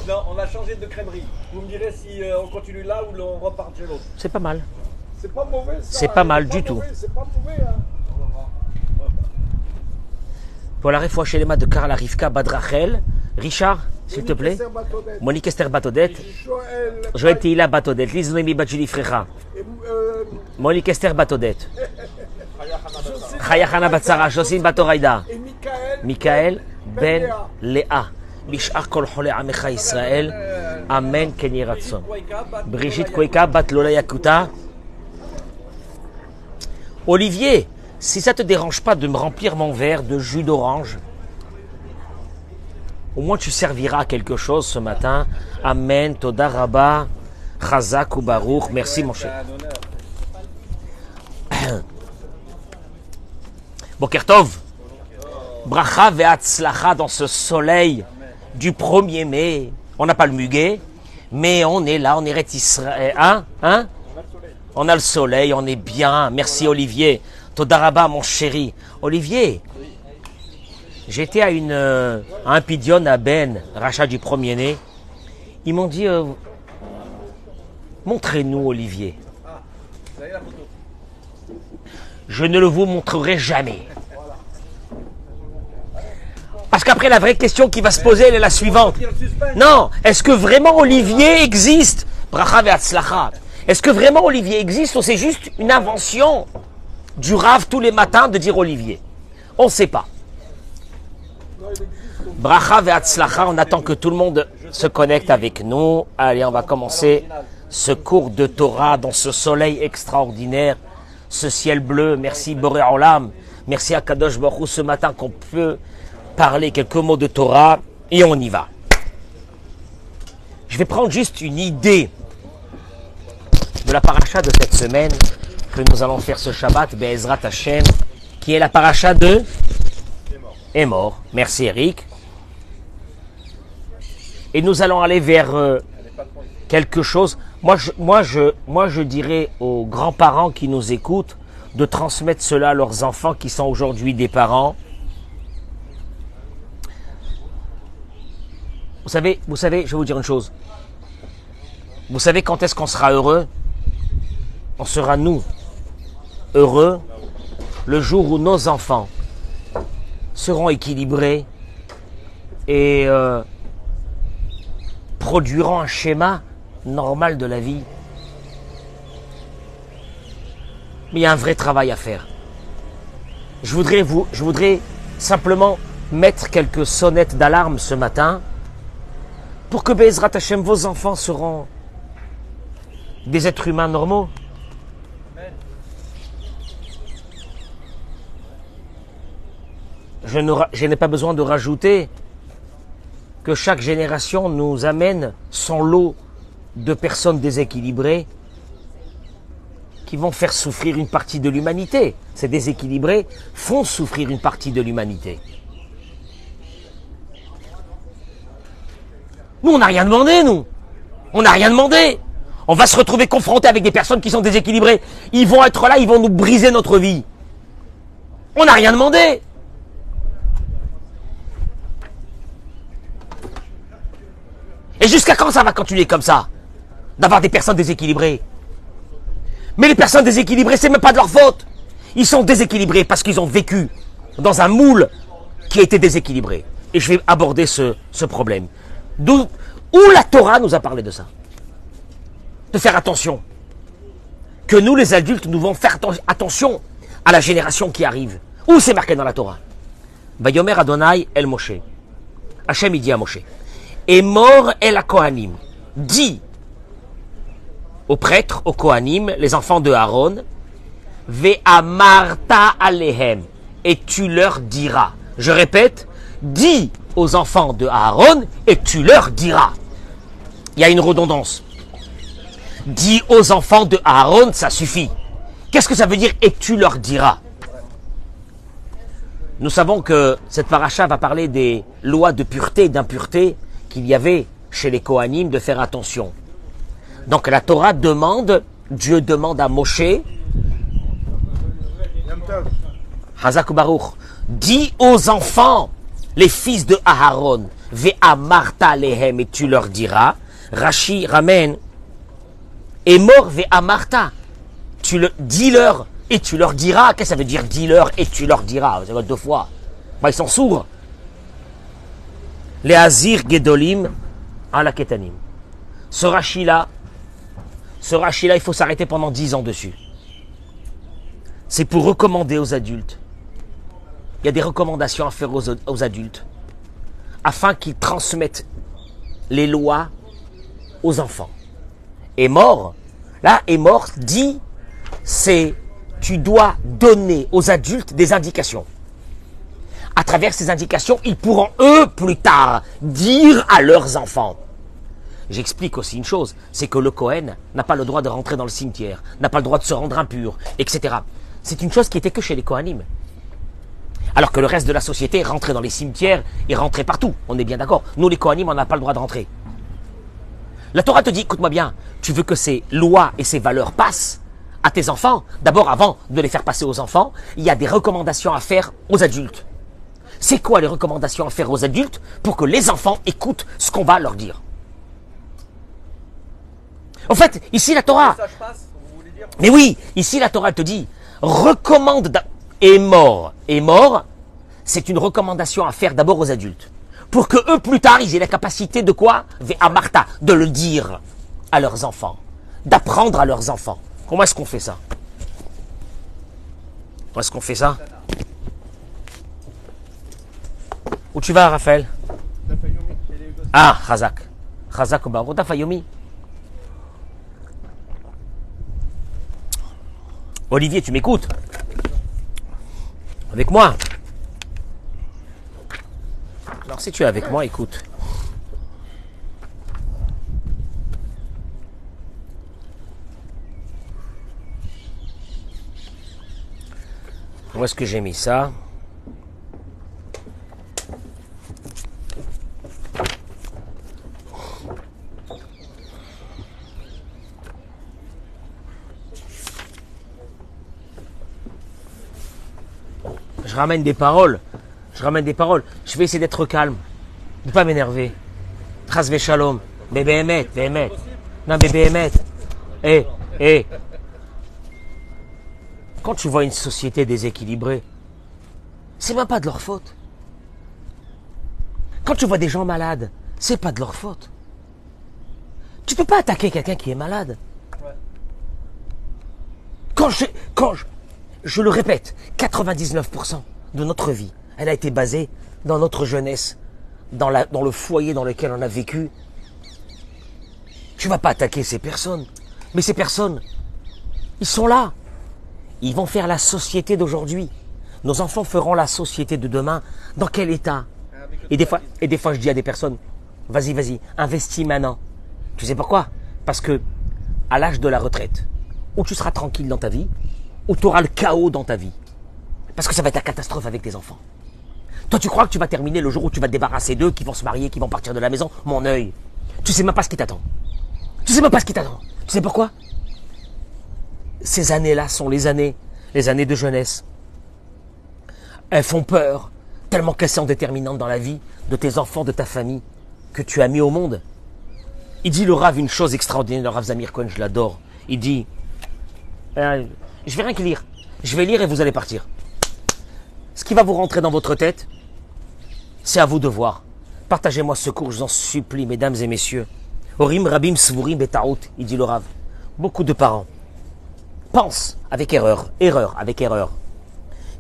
Non, on a changé de crèmerie. Vous me direz si on continue là ou on repart chez l'autre. C'est pas mal. C'est pas mauvais ça. C'est pas mal du tout. C'est pas mauvais. Hein. Pour la réfoua chez les mains de Karla Rivka Badrachel. Richard, s'il te plaît. Monique Esther Batodet. Joël Tihila Batodet. Lise Noémie Badjili Frecha. Monique Esther Batodet. Chaya Hana Batsara. Jocelyne Batoraïda. Et Michael Ben Léa. Mishar Kol Chole Amecha Israël. Amen Ken Yeh Ratzon. Brigitte Koueka Bat Lola Yakuta. Olivier, si ça te dérange pas de me remplir mon verre de jus d'orange, au moins tu serviras à quelque chose ce matin. Amen, Toda Rabba, Chazak ou Baruch. Merci mon cher. Boker Tov. Bracha ve'atzlacha dans ce soleil du 1er mai. On n'a pas le muguet, mais on est là, on est Israël. Hein? On a le soleil, on est bien. Merci Olivier. Todaraba, mon chéri. Olivier, j'étais à un pidion à Ben, rachat du 1er mai. Ils m'ont dit, montrez-nous Olivier. Je ne le vous montrerai jamais. Parce qu'après, la vraie question qui va se poser, elle est la suivante. Non, est-ce que vraiment Olivier existe? Bracha ve'atzlacha. Est-ce que vraiment Olivier existe ou c'est juste une invention du Rav tous les matins de dire Olivier? On ne sait pas. Bracha ve'atzlacha, on attend que tout le monde se connecte avec nous. Allez, on va commencer ce cours de Torah dans ce soleil extraordinaire, ce ciel bleu. Merci Boré Olam, merci à Kadosh Baruch Hu ce matin qu'on peut parler quelques mots de Torah et on y va. Je vais prendre juste une idée de la paracha de cette semaine que nous allons faire ce Shabbat, Be'ezrat Hashem, qui est la paracha de Est mort. Merci Eric. Et nous allons aller vers quelque chose. Moi, je dirais aux grands-parents qui nous écoutent de transmettre cela à leurs enfants qui sont aujourd'hui des parents. Vous savez, je vais vous dire une chose. Vous savez quand est-ce qu'on sera heureux? On sera, nous, heureux le jour où nos enfants seront équilibrés et produiront un schéma normal de la vie. Mais il y a un vrai travail à faire. Je voudrais simplement mettre quelques sonnettes d'alarme ce matin pour que Be'ezrat Hashem, vos enfants seront des êtres humains normaux. Je n'ai pas besoin de rajouter que chaque génération nous amène son lot de personnes déséquilibrées qui vont faire souffrir une partie de l'humanité. Ces déséquilibrés font souffrir une partie de l'humanité. Nous, on n'a rien demandé, nous. On n'a rien demandé. On va se retrouver confrontés avec des personnes qui sont déséquilibrées. Ils vont être là, ils vont nous briser notre vie. On n'a rien demandé. Et jusqu'à quand ça va continuer comme ça? D'avoir des personnes déséquilibrées? Mais les personnes déséquilibrées, c'est même pas de leur faute. Ils sont déséquilibrés parce qu'ils ont vécu dans un moule qui a été déséquilibré. Et je vais aborder ce problème. Où la Torah nous a parlé de ça. De faire attention. Que nous, les adultes, nous devons faire attention à la génération qui arrive. Où c'est marqué dans la Torah? Vayomer Adonai el Moshe. Hachem, il dit à Moshe. Et mort el Kohanim. Dit aux prêtres, aux Kohanim, les enfants de Aaron, Ve'amarta alehem. Et tu leur diras. Je répète, dis aux enfants de Aaron et tu leur diras. Il y a une redondance. Dis aux enfants de Aaron, ça suffit. Qu'est-ce que ça veut dire et tu leur diras? Nous savons que cette paracha va parler des lois de pureté et d'impureté qu'il y avait chez les Kohanim de faire attention. Donc la Torah demande, Dieu demande à Moshe, Hazak Baruch, dis aux enfants, les fils de Aaron, ve'amarta lehem, et tu leur diras. Rashi ramène, et mort ve'amarta, tu le dis-leur, et tu leur diras. Qu'est-ce que ça veut dire, dis-leur, et tu leur diras? Ça va deux fois. Bah, ils sont sourds. Les Azir Gedolim à la Ketanim. Ce Rashi-là, il faut s'arrêter pendant 10 ans dessus. C'est pour recommander aux adultes. Il y a des recommandations à faire aux adultes afin qu'ils transmettent les lois aux enfants. Et mort, là, et mort dit, c'est tu dois donner aux adultes des indications. À travers ces indications, ils pourront eux plus tard dire à leurs enfants. J'explique aussi une chose, c'est que le Kohen n'a pas le droit de rentrer dans le cimetière, n'a pas le droit de se rendre impur, etc. C'est une chose qui était que chez les Kohanim. Alors que le reste de la société rentrait dans les cimetières et rentrait partout. On est bien d'accord. Nous, les Kohanim, on n'a pas le droit de rentrer. La Torah te dit, écoute-moi bien, tu veux que ces lois et ces valeurs passent à tes enfants. D'abord, avant de les faire passer aux enfants, il y a des recommandations à faire aux adultes. C'est quoi les recommandations à faire aux adultes pour que les enfants écoutent ce qu'on va leur dire? En fait, ici la Torah... Mais oui, ici la Torah te dit, recommande... Et mort, c'est une recommandation à faire d'abord aux adultes. Pour que eux, plus tard, ils aient la capacité de quoi? Ve'amarta, de le dire à leurs enfants. D'apprendre à leurs enfants. Comment est-ce qu'on fait ça? Comment est-ce qu'on fait ça? Où tu vas, Raphaël? Ah, Chazak. Chazak Obarot Fayomi. Olivier, tu m'écoutes? Avec moi? Alors si tu es avec moi, écoute. Où est-ce que j'ai mis ça? Je ramène des paroles. Je vais essayer d'être calme. De ne pas m'énerver. Tras ve shalom. Bébé Emet. Non, bébé Emet. Quand tu vois une société déséquilibrée, c'est même pas de leur faute. Quand tu vois des gens malades, c'est pas de leur faute. Tu peux pas attaquer quelqu'un qui est malade. Je le répète, 99% de notre vie, elle a été basée dans notre jeunesse, dans le foyer dans lequel on a vécu. Tu vas pas attaquer ces personnes. Mais ces personnes, ils sont là. Ils vont faire la société d'aujourd'hui. Nos enfants feront la société de demain. Dans quel état? Et des fois, je dis à des personnes, vas-y, investis maintenant. Tu sais pourquoi? Parce que à l'âge de la retraite, où tu seras tranquille dans ta vie, où tu auras le chaos dans ta vie. Parce que ça va être la catastrophe avec tes enfants. Toi, tu crois que tu vas terminer le jour où tu vas te débarrasser d'eux, qui vont se marier, qui vont partir de la maison? Mon œil. Tu sais même pas ce qui t'attend. Tu sais pourquoi? Ces années-là sont les années de jeunesse. Elles font peur, tellement qu'elles sont déterminantes dans la vie de tes enfants, de ta famille, que tu as mis au monde. Il dit le Rav une chose extraordinaire, le Rav Zamir Cohen, je l'adore. Il dit, je vais rien que lire. Je vais lire et vous allez partir. Ce qui va vous rentrer dans votre tête, c'est à vous de voir. Partagez-moi ce cours, je vous en supplie, mesdames et messieurs. Orim Rabim Svurim Betaout, il dit le Rav. Beaucoup de parents pensent avec erreur,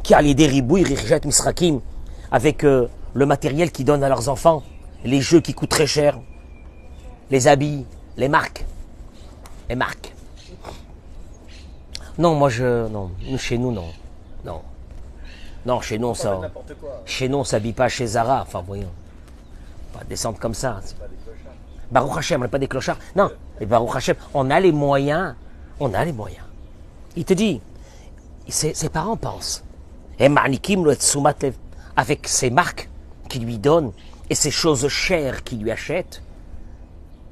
qui a l'idée ribouille, richet, misrakim, avec le matériel qu'ils donnent à leurs enfants, les jeux qui coûtent très cher, les habits, les marques. Non, chez nous, non. Non, chez nous, on s'habille pas chez Zara. Enfin, voyons. On va descendre comme ça. Baruch Hashem, on n'est pas des clochards. Non, mais Baruch Hashem, on a les moyens. Il te dit, ses parents pensent. Et Marnikim le Tsumatlev, avec ses marques qu'il lui donne et ces choses chères qu'il lui achète.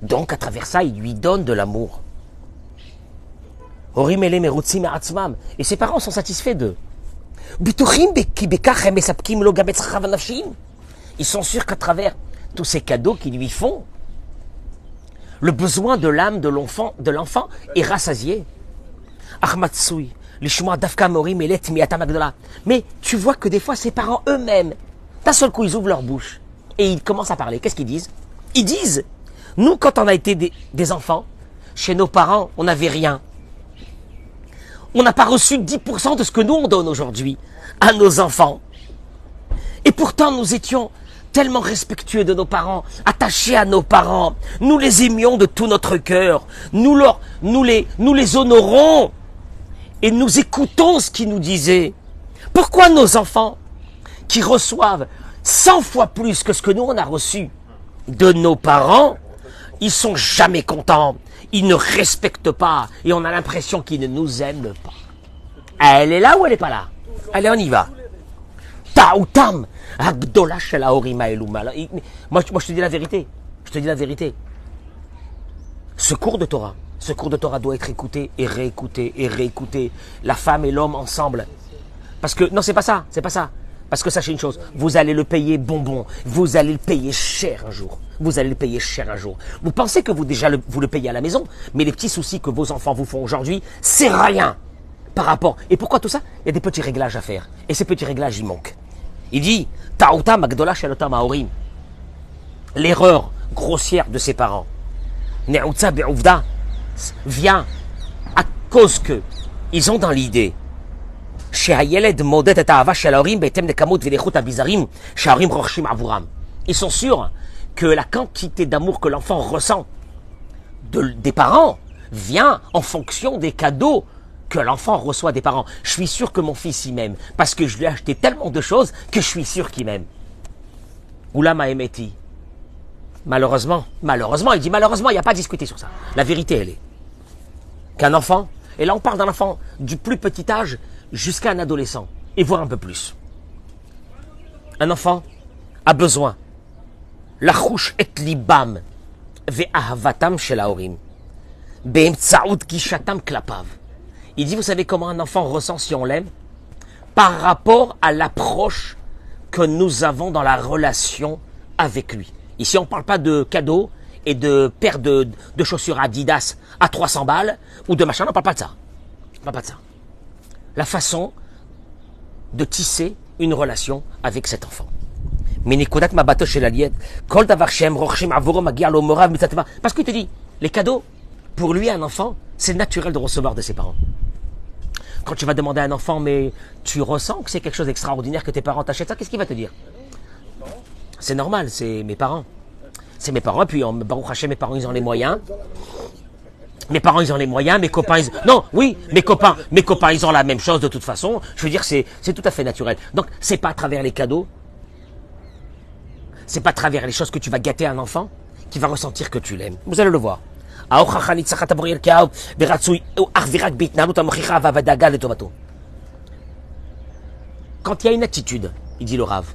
Donc, à travers ça, il lui donne de l'amour. Et ses parents sont satisfaits d'eux. Ils sont sûrs qu'à travers tous ces cadeaux qui lui font. Le besoin de l'âme de l'enfant est rassasié. Ahmatsoui, lishma dafka morim elet miata magdola. Mais tu vois que des fois, ses parents eux-mêmes, d'un seul coup, ils ouvrent leur bouche et ils commencent à parler. Qu'est-ce qu'ils disent? Ils disent, nous, quand on a été des enfants, chez nos parents, on n'avait rien. On n'a pas reçu 10% de ce que nous, on donne aujourd'hui à nos enfants. Et pourtant, nous étions tellement respectueux de nos parents, attachés à nos parents. Nous les aimions de tout notre cœur. Nous les honorons. Et nous écoutons ce qu'ils nous disaient. Pourquoi nos enfants, qui reçoivent 100 fois plus que ce que nous, on a reçu de nos parents, ils sont jamais contents. Ils ne respectent pas. Et on a l'impression qu'ils ne nous aiment pas. Elle est là ou elle n'est pas là? Allez, on y va. Ta'outam, Agdola shel haorim haelu. Moi, je te dis la vérité. Je te dis la vérité. Ce cours de Torah doit être écouté et réécouté et réécouté. La femme et l'homme ensemble. Parce que, non, c'est pas ça. Parce que sachez une chose, vous allez le payer bonbon. Vous allez le payer cher un jour. Vous allez le payer cher un jour. Vous pensez que vous le payez à la maison, mais les petits soucis que vos enfants vous font aujourd'hui, c'est rien par rapport. Et pourquoi tout ça? Il y a des petits réglages à faire. Et ces petits réglages, ils manquent. Il dit, Ta'outa magdola shelotam haorim. L'erreur grossière de ses parents. Ne'utza be'uvda vient à cause que ils ont dans l'idée. Ils sont sûrs que la quantité d'amour que l'enfant ressent des parents vient en fonction des cadeaux que l'enfant reçoit des parents. Je suis sûr que mon fils y m'aime parce que je lui ai acheté tellement de choses que je suis sûr qu'il m'aime. Oula Maemeti. Malheureusement, il dit malheureusement, il n'y a pas à discuter sur ça. La vérité, elle est qu'un enfant, et là on parle d'un enfant du plus petit âge jusqu'à un adolescent, et voire un peu plus. Un enfant a besoin. Lachouch et libam ve'ahavatam shel haorim be'emtsaout gishatam klapav. Il dit, vous savez comment un enfant ressent si on l'aime? Par rapport à l'approche que nous avons dans la relation avec lui. Ici, on ne parle pas de cadeaux et de paires de chaussures Adidas à 300 balles ou de machin, on ne parle pas de ça. On parle pas de ça. La façon de tisser une relation avec cet enfant. Parce qu'il te dit, les cadeaux, pour lui, un enfant, c'est naturel de recevoir de ses parents. Quand tu vas demander à un enfant, mais tu ressens que c'est quelque chose d'extraordinaire que tes parents t'achètent ça, qu'est-ce qu'il va te dire? C'est normal, c'est mes parents. C'est mes parents, et puis Baruch Hashem, mes parents, ils ont les moyens. Mes parents, ils ont les moyens, mes copains, non, oui, mes copains, ils ont la même chose de toute façon. Je veux dire, c'est tout à fait naturel. Donc, c'est pas à travers les cadeaux, c'est pas à travers les choses que tu vas gâter un enfant qui va ressentir que tu l'aimes. Vous allez le voir. Quand il y a une attitude, il dit le Rav,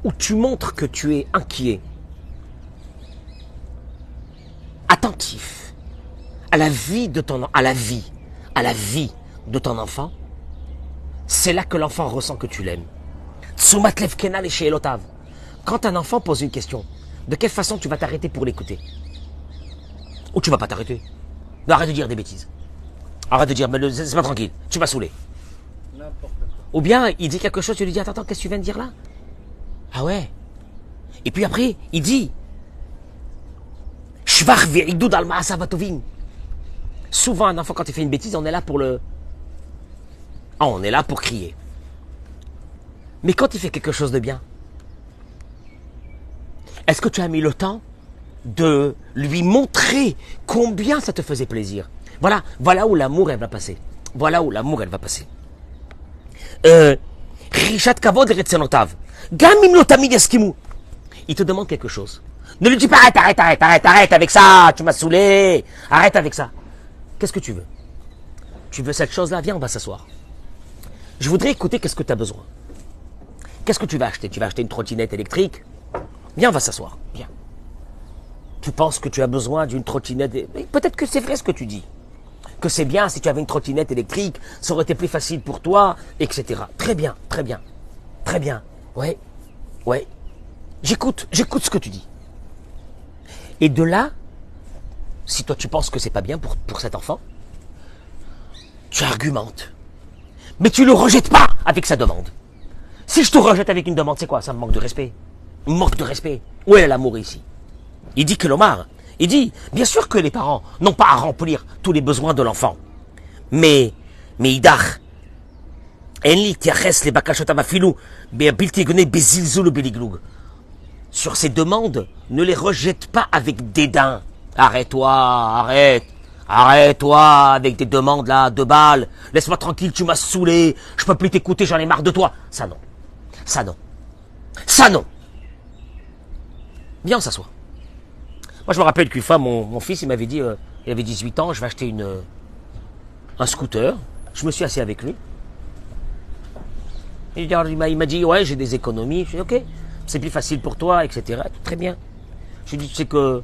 où tu montres que tu es inquiet, attentif à la vie de ton enfant, c'est là que l'enfant ressent que tu l'aimes. Quand un enfant pose une question, de quelle façon tu vas t'arrêter pour l'écouter? Ou tu vas pas t'arrêter? Non, arrête de dire des bêtises. Arrête de dire, mais c'est pas tranquille, tu vas saouler. Ou bien, il dit quelque chose, tu lui dis, attends, qu'est-ce que tu viens de dire là? Ah ouais. Et puis après, il dit, souvent, un enfant, quand il fait une bêtise, on est là pour on est là pour crier. Mais quand il fait quelque chose de bien, est-ce que tu as mis le temps de lui montrer combien ça te faisait plaisir? Voilà où l'amour, elle va passer. Rishat kavod retzenotav. Gamim lo tamid yaskimu. Il te demande quelque chose. Ne lui dis pas arrête avec ça, tu m'as saoulé. Arrête avec ça. Qu'est-ce que tu veux? Tu veux cette chose-là? Viens, on va s'asseoir. Je voudrais écouter qu'est-ce que tu as besoin. Qu'est-ce que tu vas acheter? Tu vas acheter une trottinette électrique? Viens, on va s'asseoir. Viens. Tu penses que tu as besoin d'une trottinette? Peut-être que c'est vrai ce que tu dis. Que c'est bien si tu avais une trottinette électrique, ça aurait été plus facile pour toi, etc. Très bien. Ouais. J'écoute ce que tu dis. Et de là, si toi tu penses que c'est pas bien pour cet enfant, tu argumentes. Mais tu le rejettes pas avec sa demande. Si je te rejette avec une demande, c'est quoi? Ça me manque de respect. Manque de respect. Où est l'amour ici? Il dit que l'Omar, il dit, bien sûr que les parents n'ont pas à remplir tous les besoins de l'enfant. Mais Idach, sur ces demandes, ne les rejette pas avec dédain. Arrête-toi avec des demandes là, de balles. Laisse-moi tranquille, tu m'as saoulé. Je peux plus t'écouter, j'en ai marre de toi. Ça non. Ça non. Ça non. Viens, on s'assoit. Moi, je me rappelle qu'une fois, mon fils, il m'avait dit, il avait 18 ans, je vais acheter un scooter. Je me suis assis avec lui. Et il m'a dit, ouais, j'ai des économies. Je lui ai dit, ok, c'est plus facile pour toi, etc. Très bien. Je lui ai dit, tu sais que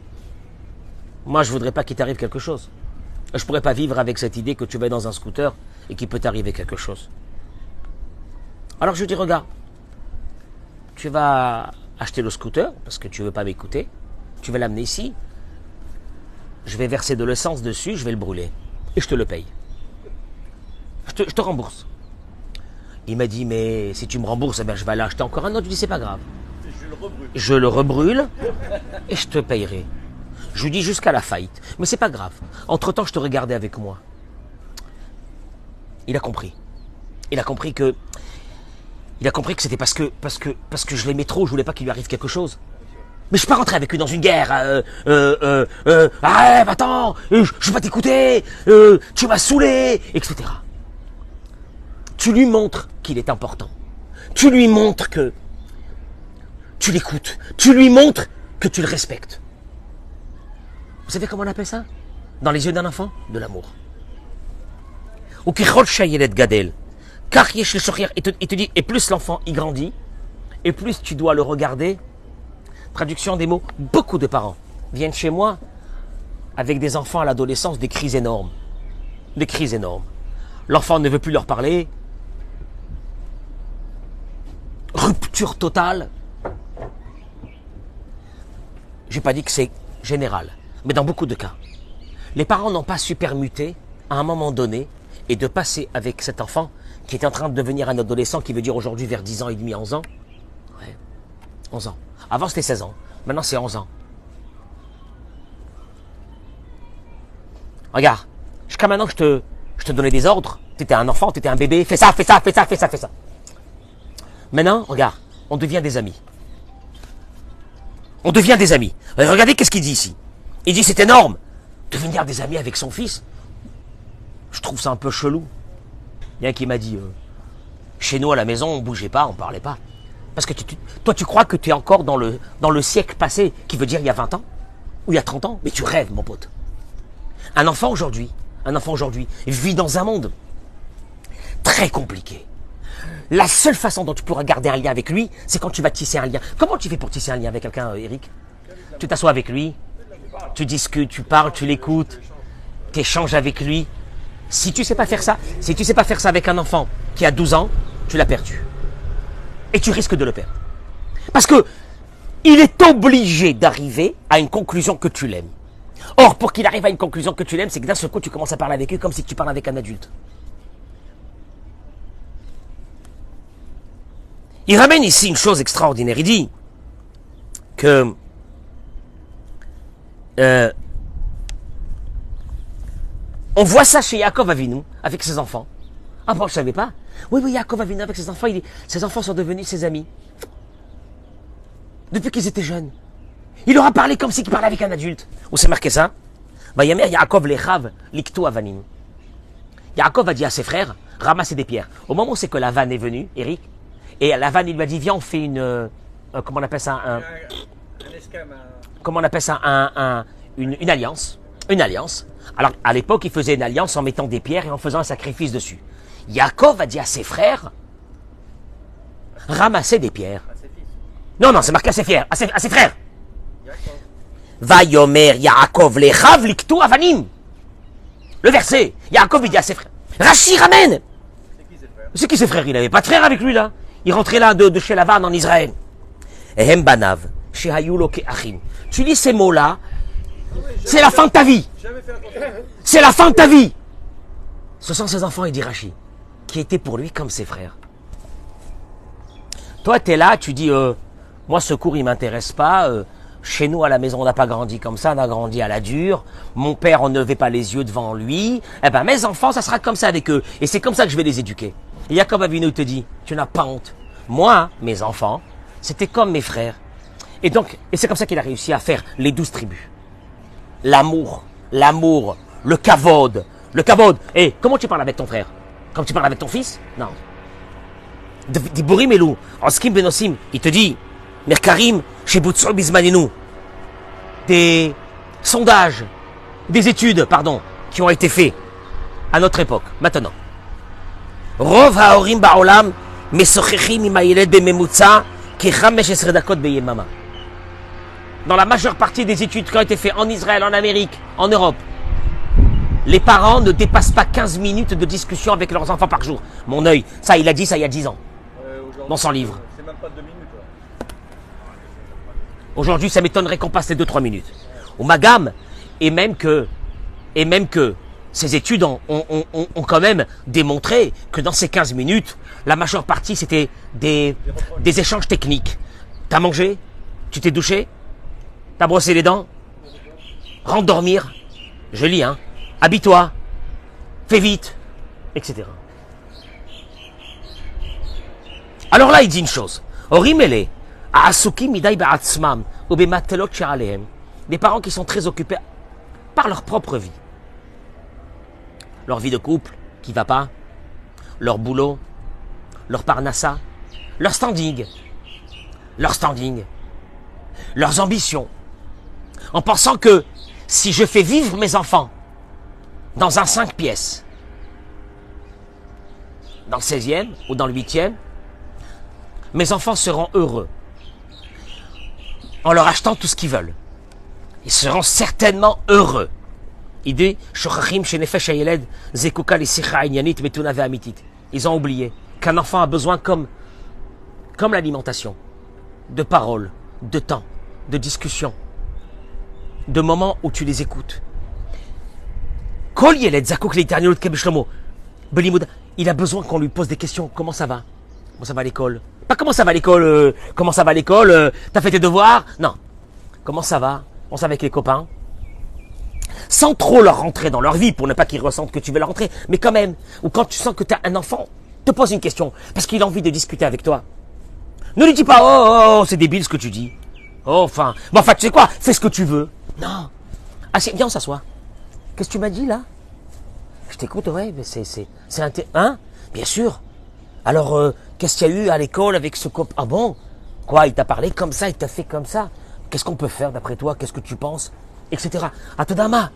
moi, je voudrais pas qu'il t'arrive quelque chose. Je pourrais pas vivre avec cette idée que tu vas dans un scooter et qu'il peut t'arriver quelque chose. Alors je lui dis, regarde, tu vas acheter le scooter parce que tu veux pas m'écouter. Tu vas l'amener ici. Je vais verser de l'essence dessus, je vais le brûler. Et je te le paye. Je te rembourse. Il m'a dit, mais si tu me rembourses, eh bien, je vais aller acheter encore un autre. Je lui dis, c'est pas grave. Je le rebrûle et je te payerai. Je lui dis jusqu'à la faillite. Mais c'est pas grave. Entre-temps, je te regardais avec moi. Il a compris. Il a compris que c'était parce que je l'aimais trop, je voulais pas qu'il lui arrive quelque chose. Mais je suis pas rentré avec lui dans une guerre. Attends, je vais pas t'écouter, tu m'as saoulé, etc. Tu lui montres qu'il est important. Tu lui montres que tu l'écoutes. Tu lui montres que tu le respectes. Vous savez comment on appelle ça? Dans les yeux d'un enfant? De l'amour. Ou gadel. Il te dit, et plus l'enfant y grandit, et plus tu dois le regarder. Traduction des mots, beaucoup de parents viennent chez moi avec des enfants à l'adolescence, des crises énormes. Des crises énormes. L'enfant ne veut plus leur parler. Rupture totale. J'ai pas dit que c'est général, mais dans beaucoup de cas. Les parents n'ont pas su permuter à un moment donné et de passer avec cet enfant qui est en train de devenir un adolescent, qui veut dire aujourd'hui vers 10 ans et demi, 11 ans. Ouais, 11 ans. Avant c'était 16 ans, maintenant c'est 11 ans. Regarde, jusqu'à maintenant je te donnais des ordres, tu étais un enfant, tu étais un bébé, fais ça, fais ça, fais ça, fais ça, fais ça. Maintenant, regarde, on devient des amis. On devient des amis. Regardez qu'est-ce qu'il dit ici. Il dit c'est énorme. Devenir des amis avec son fils. Je trouve ça un peu chelou. Il y a un qui m'a dit, chez nous à la maison, on bougeait pas, on parlait pas. Parce que toi tu crois que tu es encore dans le siècle passé, qui veut dire il y a 20 ans, ou il y a 30 ans, mais tu rêves mon pote. Un enfant aujourd'hui vit dans un monde très compliqué. La seule façon dont tu pourras garder un lien avec lui, c'est quand tu vas tisser un lien. Comment tu fais pour tisser un lien avec quelqu'un, Eric? Tu t'assois avec lui, tu discutes, tu parles, tu l'écoutes, tu échanges avec lui. Si tu sais pas faire ça, avec un enfant qui a 12 ans, tu l'as perdu. Et tu risques de le perdre. Parce que il est obligé d'arriver à une conclusion que tu l'aimes. Or, pour qu'il arrive à une conclusion que tu l'aimes, c'est que d'un seul coup, tu commences à parler avec lui comme si tu parlais avec un adulte. Il ramène ici une chose extraordinaire. Il dit que on voit ça chez Yaakov Avinu avec ses enfants. Ah bon, je savais pas. Oui, Yaakov Avinu avec ses enfants, ses enfants sont devenus ses amis. Depuis qu'ils étaient jeunes. Il leur a parlé comme s'il parlait avec un adulte. Où c'est marqué ça? Vayamer Yaakov lechav liktu avanim. Yaakov a dit à ses frères, ramassez des pierres. Au moment où c'est que la vanne est venue, Eric, et la vanne, il lui a dit, viens, on fait comment on appelle ça, comment on appelle ça, une alliance. Une alliance. Alors, à l'époque, il faisait une alliance en mettant des pierres et en faisant un sacrifice dessus. Yaakov a dit à ses frères, ramassez des pierres. Non, c'est marqué à ses frères, à ses frères. Vayomer Yaakov lechav liktu avanim. Le verset, Yaakov il dit à ses frères. Rachi ramène. C'est qui ses frères? Il n'avait pas de frères avec lui là. Il rentrait là de chez Lavan en Israël. Ehem banav, shehayu lo ke'achim. Tu lis ces mots-là, C'est la fin de ta vie. Jamais fait attention. C'est la fin de ta vie. Ce sont ses enfants, il dit Rachid, qui étaient pour lui comme ses frères. Toi, tu es là, tu dis, moi, ce cours, il m'intéresse pas. Chez nous, à la maison, on n'a pas grandi comme ça, on a grandi à la dure. Mon père, on ne levait pas les yeux devant lui. Eh ben, mes enfants, ça sera comme ça avec eux. Et c'est comme ça que je vais les éduquer. Et Jacob Avinu te dit, tu n'as pas honte. Moi, mes enfants, c'était comme mes frères. Et donc, et c'est comme ça qu'il a réussi à faire les 12 tribus. L'amour, le kavod. Et comment tu parles avec ton frère? Comme tu parles avec ton fils? Non. Diborim Elou, Oskim Benosim, il te dit, Merkarim, chez Boutsol Bismaninu, des sondages, des études, pardon, qui ont été faits à notre époque, maintenant. Rov haorim ba'olam, mesochechim imayeled bememutza, kecham 15 dakot beyemama. Dans la majeure partie des études qui ont été faites en Israël, en Amérique, en Europe, les parents ne dépassent pas 15 minutes de discussion avec leurs enfants par jour. Mon œil, ça il a dit ça il y a 10 ans, dans son livre. C'est même pas 2 minutes. Là. Aujourd'hui, ça m'étonnerait qu'on passe les 2-3 minutes. Au Magam, et même que ces études ont quand même démontré que dans ces 15 minutes, la majeure partie, c'était des échanges techniques. T'as mangé? Tu t'es douché? T'as brossé les dents? Rentre dormir? Je lis, hein? Habille-toi, fais vite, etc. Alors là, il dit une chose. Orimele, Asuki midai ba'atzmam, ou bematelot she'alehem. Des parents qui sont très occupés par leur propre vie. Leur vie de couple qui va pas, leur boulot, leur parnassa, leur standing, leurs ambitions. En pensant que si je fais vivre mes enfants dans un 5 pièces, dans le 16e ou dans le 8e, mes enfants seront heureux en leur achetant tout ce qu'ils veulent. Ils seront certainement heureux. Ils ont oublié qu'un enfant a besoin comme l'alimentation, de paroles, de temps, de discussion, de moments où tu les écoutes. Il a besoin qu'on lui pose des questions. Comment ça va? Comment ça va à l'école? Pas comment ça va à l'école, t'as fait tes devoirs? Non. Comment ça va? On s'est avec les copains. Sans trop leur rentrer dans leur vie, pour ne pas qu'ils ressentent que tu veux leur rentrer, mais quand même, ou quand tu sens que tu as un enfant, te pose une question, parce qu'il a envie de discuter avec toi. Ne lui dis pas, oh, c'est débile ce que tu dis. Oh, enfin, tu sais quoi, fais ce que tu veux. Non. Ah, viens, on s'assoit. Qu'est-ce que tu m'as dit, là? Je t'écoute, ouais, mais hein? Bien sûr. Alors, qu'est-ce qu'il y a eu à l'école avec ce copain? Ah bon? Quoi, il t'a parlé comme ça, il t'a fait comme ça? Qu'est-ce qu'on peut faire d'après toi? Qu'est-ce que tu penses? Etc. Atodama.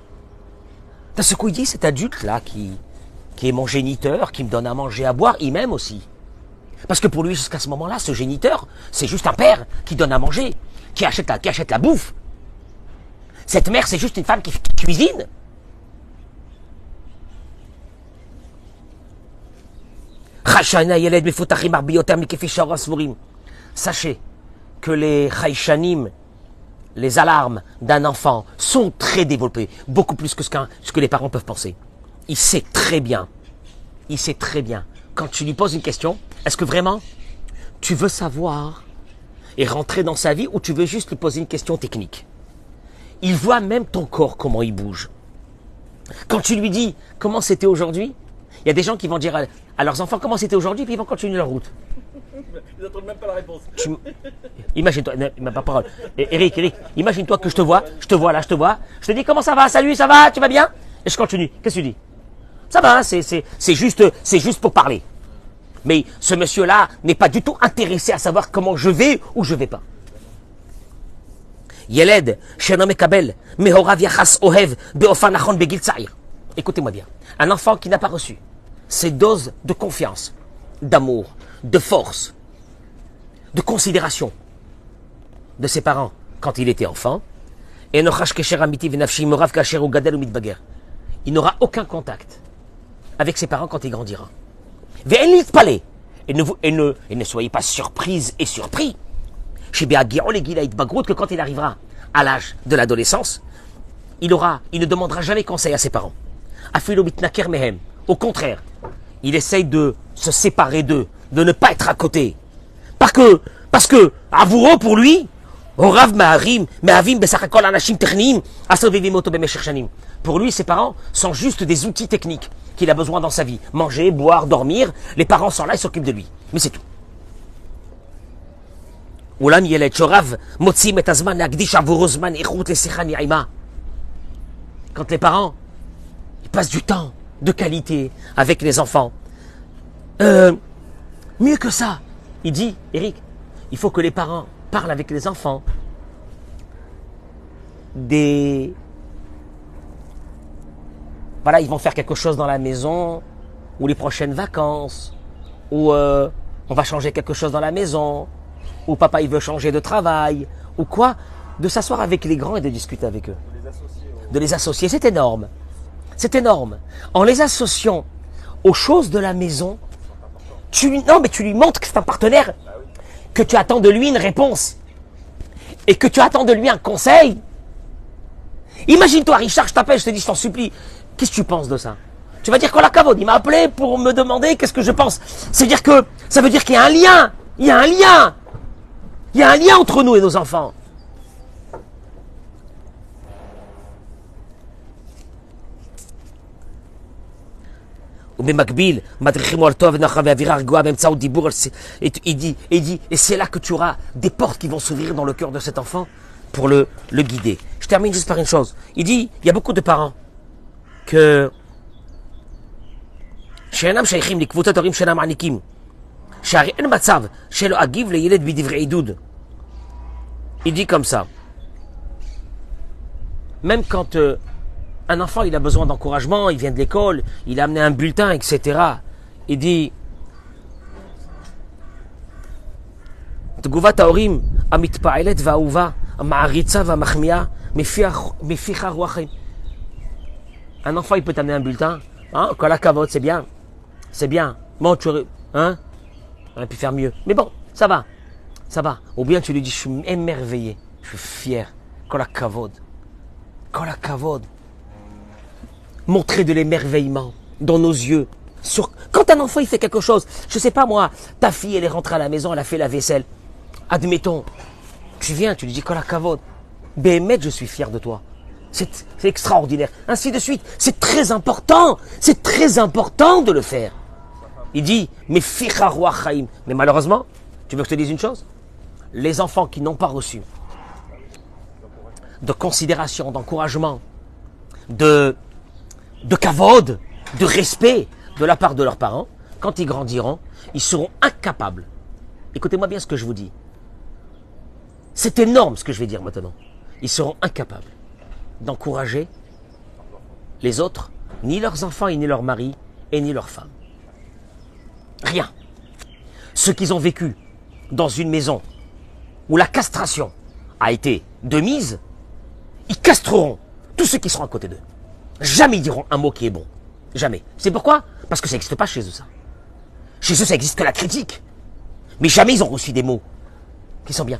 T'as ce qu'il dit, cet adulte-là, qui est mon géniteur, qui me donne à manger, à boire, il m'aime aussi. Parce que pour lui, jusqu'à ce moment-là, ce géniteur, c'est juste un père qui donne à manger, qui achète la bouffe. Cette mère, c'est juste une femme qui cuisine. Sachez que les chaïchanim, les alarmes d'un enfant sont très développées, beaucoup plus que ce que les parents peuvent penser. Il sait très bien, quand tu lui poses une question, est-ce que vraiment tu veux savoir et rentrer dans sa vie ou tu veux juste lui poser une question technique? Il voit même ton corps, comment il bouge. Quand tu lui dis comment c'était aujourd'hui, il y a des gens qui vont dire à leurs enfants comment c'était aujourd'hui, puis ils vont continuer leur route. Ils n'entendent même pas la réponse. Imagine-toi, il m'a pas parole. Eric, imagine-toi que je te vois, je te dis comment ça va, salut, ça va, tu vas bien? Et je continue. Qu'est-ce que tu dis? Ça va, c'est juste pour parler. Mais ce monsieur-là n'est pas du tout intéressé à savoir comment je vais ou je vais pas. Yeled, she'eno mekabel, mehorav yachas ohev be'ofan nachon begil tza'ir. Écoutez-moi bien. Un enfant qui n'a pas reçu ces doses de confiance, d'amour, de force, de considération de ses parents quand il était enfant, il n'aura aucun contact avec ses parents quand il grandira. Et ne soyez pas surprises et surpris que quand il arrivera à l'âge de l'adolescence, il ne demandera jamais conseil à ses parents. Afilo bitnaker mehem. Au contraire, il essaye de se séparer d'eux, de ne pas être à côté. Parce que, Avouro pour lui, Orav Maharim, Mehavim Besachakol Anashim Technim, Asovivim Oto Bemeshech Shanim. Pour lui, ses parents sont juste des outils techniques qu'il a besoin dans sa vie. Manger, boire, dormir. Les parents sont là, ils s'occupent de lui. Mais c'est tout. Oulam Yelet Shorav, Motsim et Azman, Agdish Avorozman, Echut Lesichan Yaima. Quand les parents, ils passent du temps de qualité avec les enfants. Mieux que ça, il dit, Eric, il faut que les parents parlent avec les enfants voilà, ils vont faire quelque chose dans la maison, ou les prochaines vacances, ou on va changer quelque chose dans la maison, ou papa il veut changer de travail, ou quoi, de s'asseoir avec les grands et de discuter avec eux. De les associer, c'est énorme. C'est énorme. En les associant aux choses de la maison, tu lui montres que c'est un partenaire, que tu attends de lui une réponse, et que tu attends de lui un conseil. Imagine-toi, Richard, je t'appelle, je te dis, je t'en supplie, qu'est-ce que tu penses de ça? Tu vas dire qu'on la cavode, il m'a appelé pour me demander qu'est-ce que je pense. Ça veut dire qu'il y a un lien, il y a un lien entre nous et nos enfants. Il dit, et c'est là que tu auras des portes qui vont s'ouvrir dans le cœur de cet enfant pour le guider. Je termine juste par une chose. Il dit, il y a beaucoup de parents que il dit comme ça. Même quand un enfant, il a besoin d'encouragement, il vient de l'école, il a amené un bulletin, etc. Il dit, un enfant, il peut t'amener un bulletin, hein, c'est bien, c'est bien. Bon, tu aurais pu faire mieux. Mais bon, ça va. Ou bien tu lui dis, je suis émerveillé, je suis fier. Kolakavod. Montrer de l'émerveillement dans nos yeux. Quand un enfant il fait quelque chose, je sais pas moi, ta fille elle est rentrée à la maison, elle a fait la vaisselle. Admettons, tu viens, tu lui dis Kolakavod. Béhémet, je suis fier de toi. C'est extraordinaire. Ainsi de suite. C'est très important de le faire. Il dit, mais ficha roi chaim. Mais malheureusement, tu veux que je te dise une chose? Les enfants qui n'ont pas reçu de considération, d'encouragement, de kavod, de respect de la part de leurs parents, quand ils grandiront, ils seront incapables. Écoutez-moi bien ce que je vous dis. C'est énorme ce que je vais dire maintenant. Ils seront incapables d'encourager les autres, ni leurs enfants, ni leurs maris, et ni leurs femmes. Rien. Ceux qu'ils ont vécu dans une maison où la castration a été de mise, ils castreront tous ceux qui seront à côté d'eux. Jamais ils diront un mot qui est bon. Jamais. C'est pourquoi? Parce que ça n'existe pas chez eux, ça. Chez eux, ça existe que la critique. Mais jamais ils ont reçu des mots qui sont bien.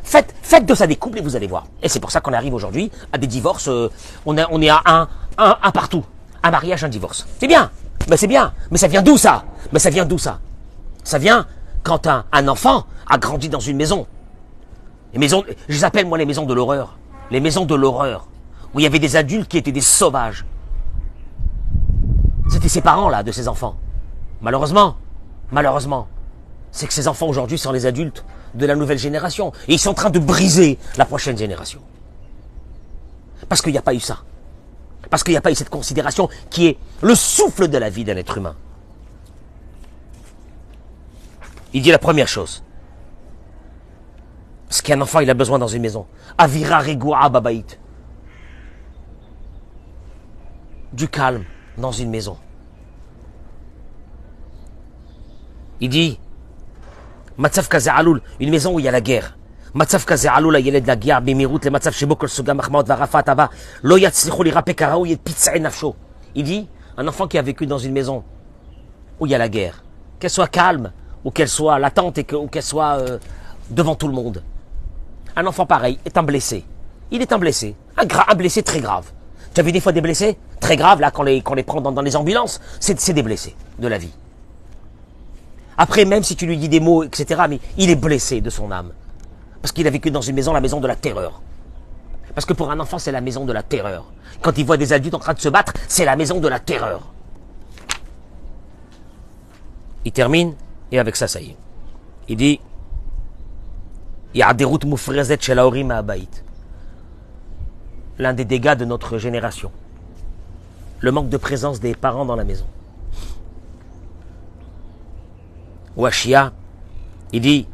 Faites de ça des couples et vous allez voir. Et c'est pour ça qu'on arrive aujourd'hui à des divorces. On est à un partout. Un mariage, un divorce. C'est bien. C'est bien. Mais ça vient d'où ça? Ça vient quand un enfant a grandi dans une maison. Les maisons, je les appelle moi les maisons de l'horreur. Les maisons de l'horreur. Où il y avait des adultes qui étaient des sauvages. C'était ses parents là, de ces enfants. Malheureusement, c'est que ces enfants aujourd'hui sont les adultes de la nouvelle génération. Et ils sont en train de briser la prochaine génération. Parce qu'il n'y a pas eu ça. Parce qu'il n'y a pas eu cette considération qui est le souffle de la vie d'un être humain. Il dit la première chose. Ce qu'un enfant il a besoin dans une maison. Avira regoua babaït. Du calme dans une maison. Il dit Matzav kaze aloul, une maison où il y a la guerre. Matzav kaze aloul, il y a de la guerre, bimirut, le matzav shebo kol suga mahmaot varafat ava, lo yatzlichu li rape karaou yet pitzai nafsho. Il dit un enfant qui a vécu dans une maison où il y a la guerre, qu'elle soit calme ou qu'elle soit latente ou qu'elle soit devant tout le monde. Un enfant pareil est un blessé. Il est un blessé, un blessé très grave. Tu as vu des fois des blessés très graves, là, qu'on les prend dans les ambulances, c'est des blessés de la vie. Après, même si tu lui dis des mots, etc., mais il est blessé de son âme. Parce qu'il a vécu dans une maison, la maison de la terreur. Parce que pour un enfant, c'est la maison de la terreur. Quand il voit des adultes en train de se battre, c'est la maison de la terreur. Il termine, et avec ça, ça y est. Il dit, il y a des routes moufrezet chez Laorim à Abaït. L'un des dégâts de notre génération. Le manque de présence des parents dans la maison. Washia, il dit,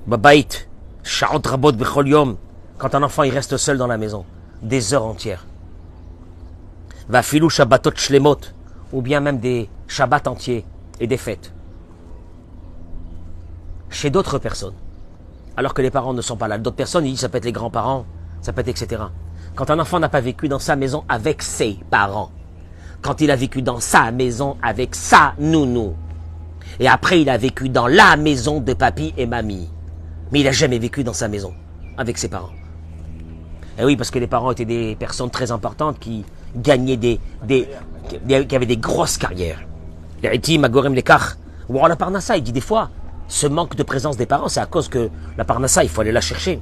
Babaït, Sha'ot Rabot Bechol Yom, quand un enfant il reste seul dans la maison, des heures entières. Va filou Shabbatot Shlemot, ou bien même des Shabbats entiers et des fêtes. Chez d'autres personnes. Alors que les parents ne sont pas là. D'autres personnes, ils disent, ça peut être les grands-parents, ça peut être etc. Quand un enfant n'a pas vécu dans sa maison avec ses parents, quand il a vécu dans sa maison avec sa nounou, et après il a vécu dans la maison de papy et mamie, mais il n'a jamais vécu dans sa maison avec ses parents. Et oui, parce que les parents étaient des personnes très importantes qui gagnaient qui avaient des grosses carrières. Il dit des fois, ce manque de présence des parents, c'est à cause que la parnassa, il faut aller la chercher.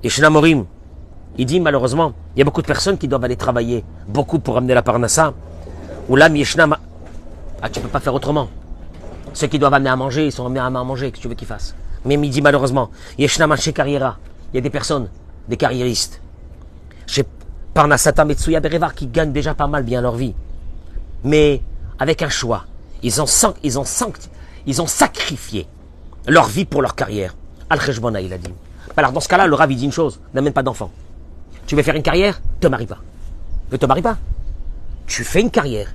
Et chez Namorim, il dit malheureusement, il y a beaucoup de personnes qui doivent aller travailler, beaucoup pour amener la parnassa. Ou là, Mieshnam, tu peux pas faire autrement. Ceux qui doivent amener à manger, ils sont amenés à manger, que tu veux qu'ils fassent. Mais il dit malheureusement, Yeshnam chez Carriera, il y a des personnes, des carriéristes, chez Parnassata Metsuya Berevar, qui gagnent déjà pas mal bien leur vie. Mais avec un choix, ils ont sacrifié leur vie pour leur carrière. Al-Khejbona, il a dit. Alors dans ce cas-là, le Rav il dit une chose, n'amène pas d'enfants. Tu veux faire une carrière, te marie pas. Ne te marie pas. Tu fais une carrière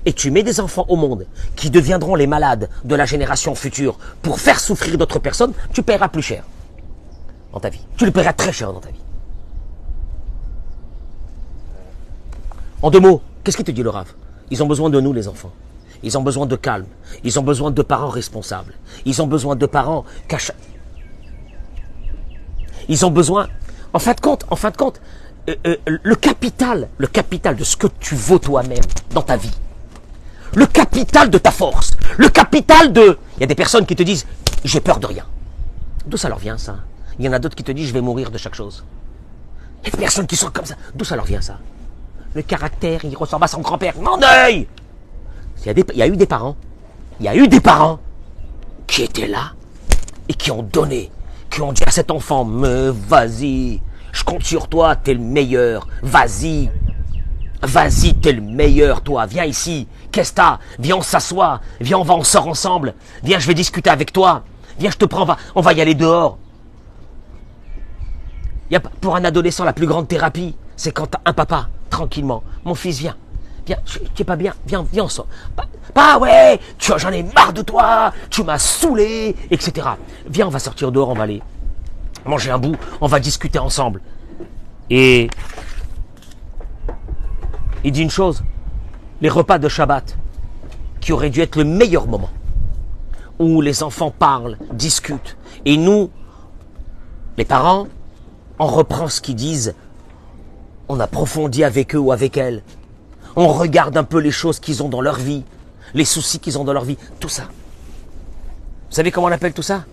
et tu mets des enfants au monde qui deviendront les malades de la génération future pour faire souffrir d'autres personnes, tu paieras plus cher dans ta vie. Tu le paieras très cher dans ta vie. En deux mots, qu'est-ce qu'il te dit le Rav? Ils ont besoin de nous, les enfants. Ils ont besoin de calme. Ils ont besoin de parents responsables. Ils ont besoin de parents cachés. Ils ont besoin, en fin de compte, le capital de ce que tu vaux toi-même dans ta vie, le capital de ta force, le capital de... Il y a des personnes qui te disent, j'ai peur de rien. D'où ça leur vient ça? Il y en a d'autres qui te disent, je vais mourir de chaque chose. Il y a des personnes qui sont comme ça. D'où ça leur vient ça? Le caractère, il ressemble à son grand-père. Mon œil! Il y a eu des parents qui étaient là et qui ont donné, qui ont dit à cet enfant, mais vas-y, je compte sur toi, t'es le meilleur, vas-y, t'es le meilleur, toi, viens ici, qu'est-ce que t'as? Viens, on s'assoit, viens, on sort ensemble, viens, je vais discuter avec toi, viens, je te prends, on va y aller dehors. Pour un adolescent, la plus grande thérapie, c'est quand un papa, tranquillement, mon fils, viens, tu es pas bien, viens, on sort. Pas ouais, j'en ai marre de toi, tu m'as saoulé, etc. Viens, on va sortir dehors, on va aller manger un bout, on va discuter ensemble. Et il dit une chose, les repas de Shabbat, qui auraient dû être le meilleur moment, où les enfants parlent, discutent, et nous, les parents, on reprend ce qu'ils disent, on approfondit avec eux ou avec elles, on regarde un peu les choses qu'ils ont dans leur vie, les soucis qu'ils ont dans leur vie, tout ça. Vous savez comment on appelle tout ça?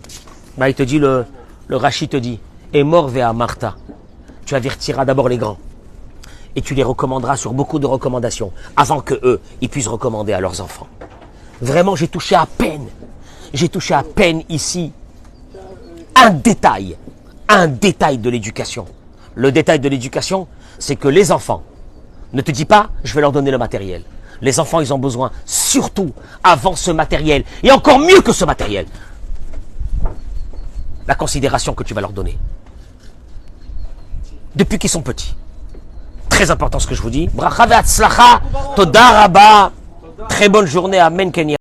Il te dit, le Rashi te dit, et mort vea Martha. Tu avertiras d'abord les grands. Et tu les recommanderas sur beaucoup de recommandations, avant que eux, ils puissent recommander à leurs enfants. Vraiment, j'ai touché à peine ici un détail de l'éducation. Le détail de l'éducation, c'est que les enfants, ne te dis pas, je vais leur donner le matériel. Les enfants, ils ont besoin, surtout avant ce matériel, et encore mieux que ce matériel, la considération que tu vas leur donner. Depuis qu'ils sont petits. Très important ce que je vous dis. Bracha ve'atzlacha, toda rabba. Très bonne journée, amen Kenya.